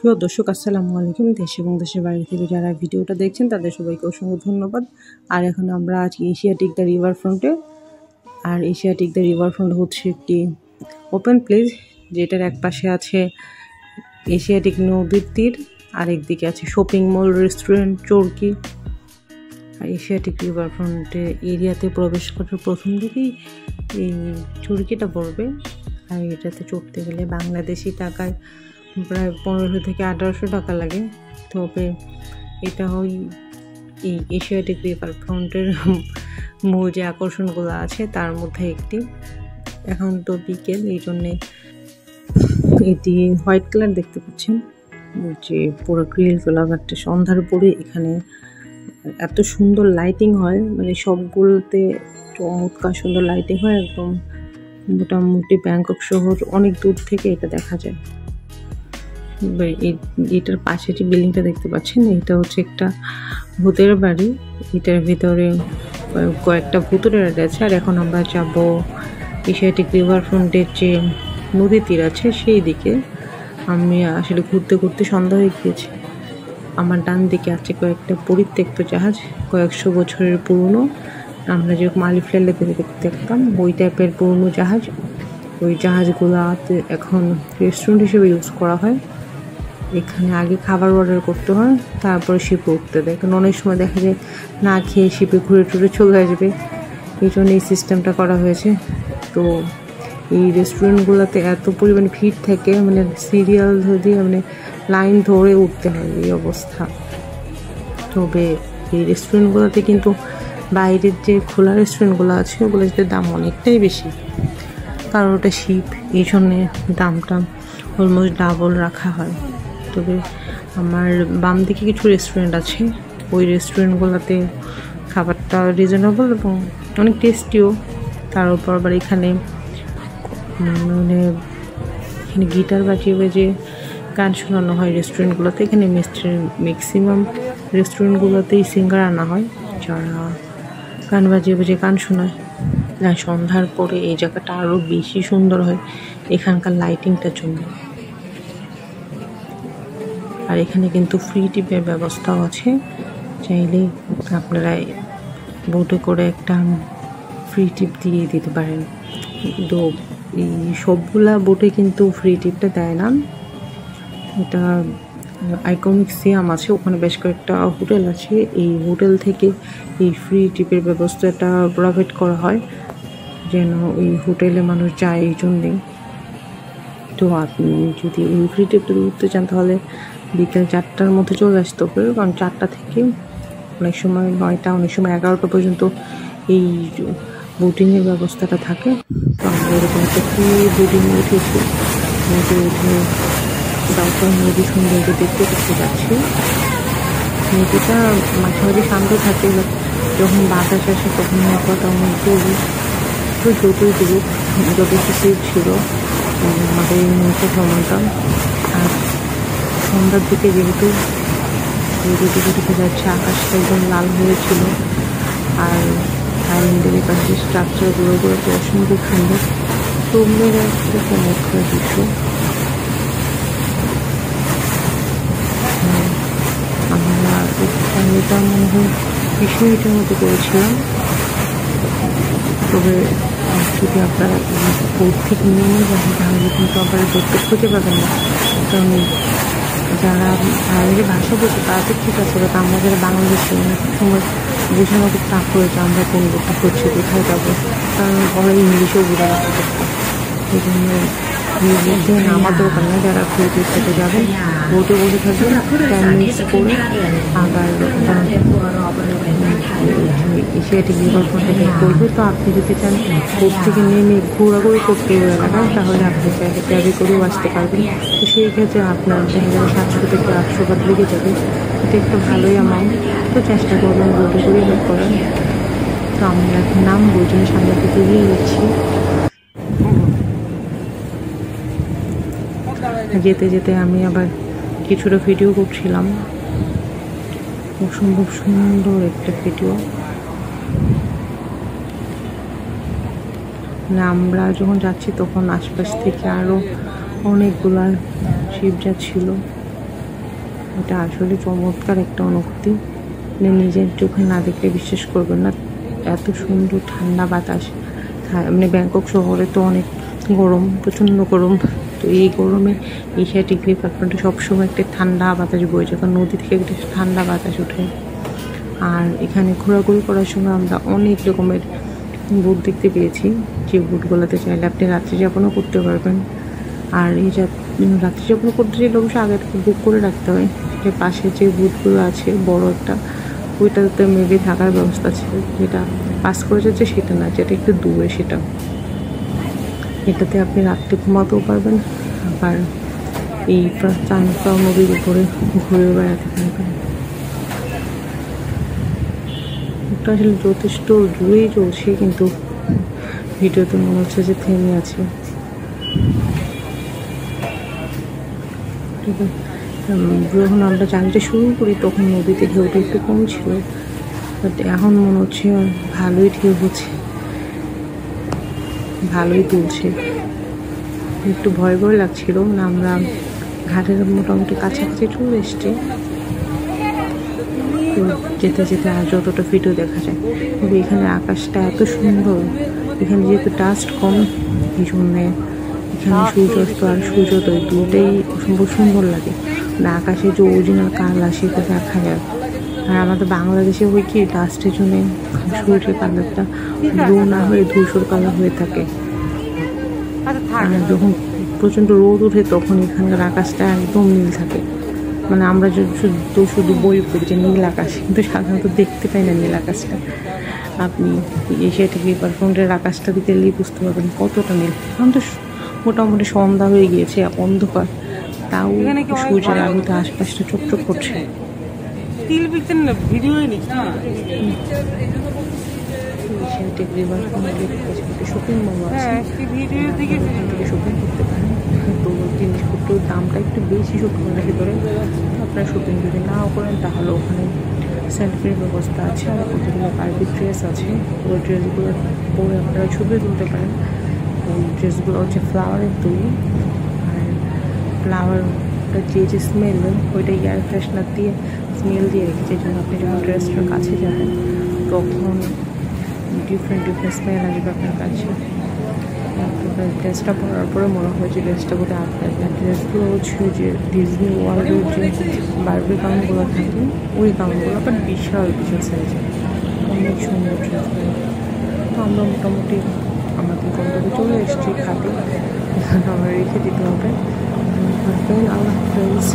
প্রিয় দর্শক আসসালামু আলাইকুম। দেশ এবং দেশের বাইরে থেকে যারা ভিডিওটা দেখছেন তাদের সবাইকে অসংখ্য ধন্যবাদ। আর এখন আমরা আছি এশিয়াটিক দ্য রিভার ফ্রন্টে। আর এশিয়াটিক দ্য রিভার ফ্রন্ট হচ্ছে একটি ওপেন প্লেস, যেটার এক পাশে আছে এশিয়াটিক নদীর তীর, আর একদিকে আছে শপিং মল, রেস্টুরেন্ট, চরকি। আর এশিয়াটিক রিভার ফ্রন্টে এরিয়াতে প্রবেশ করার প্রথম দিকেই এই চরকিটা পড়বে। আর এটাতে চড়তে গেলে বাংলাদেশি টাকায় প্রায় 1500 থেকে 1800 টাকা লাগে। তবে এটা ওই এই এশিয়াটিক রিভার ফ্রন্টের মূল যে আকর্ষণগুলো আছে তার মধ্যে একটি। এখন তো বিকেল, এই জন্যে এটি হোয়াইট কালার দেখতে পাচ্ছেন, যে পুরো গ্রিল গোলাপ একটা সন্ধ্যার পরে এখানে এত সুন্দর লাইটিং হয়, মানে সবগুলোতে চমৎকার সুন্দর লাইটিং হয়। একদম মোটামুটি ব্যাংকক শহর অনেক দূর থেকে এটা দেখা যায়। এটার পাশে যে বিল্ডিংটা দেখতে পাচ্ছেন, এটা হচ্ছে একটা ভূতের বাড়ি। এটার ভিতরে কয়েকটা ভূতের বাড়ি আছে। আর এখন আমরা যাব এশিয়াটিক রিভার ফ্রন্টের যে নদী তীর আছে সেই দিকে। আমি আসলে ঘুরতে ঘুরতে সন্ধ্যা হয়ে গিয়েছে। আমার ডান দিকে আছে কয়েকটা পরিত্যক্ত জাহাজ, কয়েকশো বছরের পুরনো। আমরা যেরকম আলিফ লাইলাতে দেখতাম ওই টাইপের পুরনো জাহাজ। ওই জাহাজগুলোতে এখন রেস্টুরেন্ট হিসেবে ইউজ করা হয়। এখানে আগে খাবার অর্ডার করতে হয়, তারপরে শিপে উঠতে দেয়। কারণ অনেক সময় দেখা যায় না খেয়ে শিপে ঘুরে টুরে চলে আসবে, এই জন্য এই সিস্টেমটা করা হয়েছে। তো এই রেস্টুরেন্টগুলোতে এত পরিমাণে ভিড় থাকে, মানে সিরিয়াল ধরে মানে লাইন ধরে উঠতে হয়, এই অবস্থা। তবে এই রেস্টুরেন্টগুলোতে কিন্তু বাইরের যে খোলা রেস্টুরেন্টগুলো আছে ওগুলোতে দাম অনেকটাই বেশি, কারণ ওটা শিপ, এই জন্যে দামটা অলমোস্ট ডাবল রাখা হয়। তবে আমার বাম দিকে কিছু রেস্টুরেন্ট আছে, ওই রেস্টুরেন্টগুলোতে খাবারটা রিজনেবল এবং অনেক টেস্টিও। তার উপর আবার এখানে গিটার বাজিয়ে বাজিয়ে গান শোনানো হয় রেস্টুরেন্টগুলোতে। এখানে ম্যাক্সিমাম রেস্টুরেন্টগুলোতেই সিঙ্গার আনা হয়, যারা গান বাজিয়ে বাজিয়ে গান শোনায়। আর সন্ধ্যার পরে এই জায়গাটা আরও বেশি সুন্দর হয় এখানকার লাইটিংটার জন্য। আর এখানে কিন্তু ফ্রি টিপের ব্যবস্থাও আছে, চাইলে আপনারা বোটে করে একটা ফ্রি টিপ দিয়ে দিতে পারেন। তো এই সবগুলা বোটে কিন্তু ফ্রি টিপটা দেয় না। এটা আইকনিক সিয়াম আছে, ওখানে বেশ কয়েকটা হোটেল আছে। এই হোটেল থেকে এই ফ্রি টিপের ব্যবস্থাটা প্রোভাইড করা হয়, যেন ওই হোটেলে মানুষ যায় এই জন্যেই। তো আপনি যদি এই ফ্রি টিপটা উঠতে চান তাহলে বিকেল 4টার মধ্যে চলে আসতে হবে, কারণ 4টা থেকে অনেক সময় 9টা, অনেক সময় 11টা পর্যন্ত এই বোটিংয়ের ব্যবস্থাটা থাকে। তো আমরা এরকম একটা ফ্রি বোটিংয়ে উঠেছি, নদী উঠে তারপর নদী সৌন্দর্য দেখতে দেখতে যাচ্ছি। নদীটা মাঝে মাঝে শান্ত থাকে, যখন বাতাস আসে তখন নৌকাটা অনেক দূর, তো যতই দূর যথেষ্ট সেফ ছিল আমাদের এই নৌকা ভ্রমণটা। আর সন্ধ্যার দিকে যেহেতু দিকে যাচ্ছে, আকাশটা একদম লাল হয়েছিল। আর আইল্যান্ডের পাশে স্ট্রাকচারগুলো তো অসম্ভব সুন্দর, সুন্দর একটা চমৎকার দৃশ্য। আমরা এটা মনে হয় 20 মিনিটের মতো করেছিলাম। তবে যদি আপনারা বোট থেকে নেমে যান তাহলে কিন্তু আপনারা বোটটা খুঁজে পাবেন না, কারণ যারা বাইরের ভাষা বলছে তারা তো ঠিক আছে, বাট আমরা যারা বাংলাদেশে অনেক সময় বোঝানো খুব চাপ হয়েছে আমরা কোন বোটটা খুঁজছি, কোথায় যাবো, কারণ ওরা ইংলিশেও বোঝা যাচ্ছে। এই জন্য নিজেদের নামার দরকার নেই, যারা ফ্রিতে খেতে যাবেন বোটে বসে থাকবেন, 10 মিনিট করে আবার এশিয়াটিক রিভার ফ্রন্টে করবে। তো আপনি যদি চান বোট থেকে নেমে ঘোরাঘুরি করতে লাগান তাহলে আপনি ক্যাবে করেও আসতে পারবেন। তো সেই ক্ষেত্রে আপনার দেখা যাবে 700 থেকে 800 বাদ লেগে যাবে, এটা একটা ভালোই অ্যামাউন্ট। তো চেষ্টা করবেন বোটে করেই হেল্প করার। তো আমরা এখন নামবো, ওই জন্য সামনে থেকে এগিয়ে যাচ্ছি। যেতে যেতে আমি আবার কিছুটা ভিডিও করছিলাম, অসম্ভব সুন্দর একটা ভিডিও। মানে আমরা যখন যাচ্ছি তখন আশপাশ থেকে আরও অনেকগুলা শিপ যাচ্ছিল। এটা আসলে চমৎকার একটা অনুভূতি, মানে নিজের চোখে না দেখলে বিশ্বাস করবেন না, এত সুন্দর ঠান্ডা বাতাস। মানে ব্যাংকক শহরে তো অনেক গরম, প্রচণ্ড গরম। তো এই গরমে এশিয়াটিক রিভারফ্রন্টে সবসময় একটা ঠান্ডা বাতাস বয়ে যায়, কারণ নদী থেকে একটা ঠান্ডা বাতাস ওঠে। আর এখানে ঘোরাঘুরি করার সময় আমরা অনেক রকমের বুট দেখতে পেয়েছি, যে বুটগুলোতে চাইলে আপনি রাত্রি যাপনও করতে পারবেন। আর এই রাত্রি যাপন করতে চাইলে অবশ্যই আগে থেকে বুক করে রাখতে হয়। যে পাশে যে বুথগুলো আছে বড় একটা, ওইটাতে মেবি থাকার ব্যবস্থা ছিল, যেটা পাস করে যাচ্ছে সেটা না, যেটা একটু দূরে সেটা। এটাতে আপনি রাত্রে ঘুমাতেও পারবেন, আবার এই চাঁদপাও নদীর উপরে ঘুরে বেড়াতে পারবেন। এটা আসলে যথেষ্ট জোরেই চলছে, কিন্তু ভিডিওতে মনে হচ্ছে যে থেমে আছে। যখন আমরা জার্নিটা শুরু করি তখন নদীতে ঢেউটা একটু কম ছিল, বাট এখন মনে হচ্ছে ভালোই ঢেউ হচ্ছে, ভালোই তুলছে। একটু ভয় ভয় লাগছিল, মানে আমরা ঘাটের মোটামুটি কাছাকাছি চলে এসছি। তো যেতে যেতে আর যতটা ভিডিও দেখা যায়, কিন্তু এখানে আকাশটা এত সুন্দর, এখানে যেহেতু ডাস্ট কম, এই জন্যে এখানে সূর্যাস্ত আর সূর্যোদয় দুটোই অসম্ভব সুন্দর লাগে। মানে আকাশে যে অরিজিনাল কালার সেটা দেখা যায়। আর আমাদের বাংলাদেশে ওই কি ডাস্টের জন্যে সূর্যের কালারটা ব্লু না হয়ে ধূসর কালার হয়ে থাকে। আর যখন প্রচণ্ড রোদ ওঠে তখন এখানকার আকাশটা একদম নীল থাকে। মানে আমরা শুধু বই পড়ি যে নীল আকাশ, কিন্তু সাধারণত দেখতে পাই না নীল আকাশটা। আপনি এশিয়াটিক রিভারফ্রন্টের আকাশটা দিতেই বুঝতে পারবেন কতটা নীল। এখন তো মোটামুটি সন্ধ্যা হয়ে গিয়েছে, অন্ধকার, তাও সূর্যের আলোতে আশপাশটা চকচক করছে। এশিয়াটিক রিভারফ্রন্টের একটা শপিং মল আছে, শপিং করতে পারেন। তো জিনিসপত্রের দামটা একটু বেশি শপিং মলের ভিতরে। আপনার শপিং যদি নাও করেন তাহলে ওখানে সেলফির ব্যবস্থা আছে, আর কতগুলো বারবি ড্রেস আছে, ওই ড্রেসগুলো পরে আপনারা ছবি তুলতে পারেন। ওই ড্রেসগুলো হচ্ছে ফ্লাওয়ারের তৈরি, আর ফ্লাওয়ারটা যে স্মেল, ওইটা এয়ার ফ্রেশনার দিয়ে স্মেল দিয়ে রেখেছে, এই জন্য আপনি যখন ড্রেসটার কাছে যাবেন তখন ডিফারেন্ট স্মেল আসবে আপনার কাছে। ড্রেসটা পরার পরে মনে হয় যে ড্রেসটা বোধহয় আপনার। ড্রেসগুলো হচ্ছে যে ডিজনি ওয়ার্ল্ডের যে বারবি গাউনগুলো থাকে ওই গাউনগুলো, বাট বিশাল বিশাল সাইজে, অনেক সুন্দর ড্রেসগুলো। তো আমরা মোটামুটি আমাদের গন্তব্যে চলে এসেছি, খাতে এখানে আমরা রেখে দিতে হবে। আল্লাহ হাফেজ।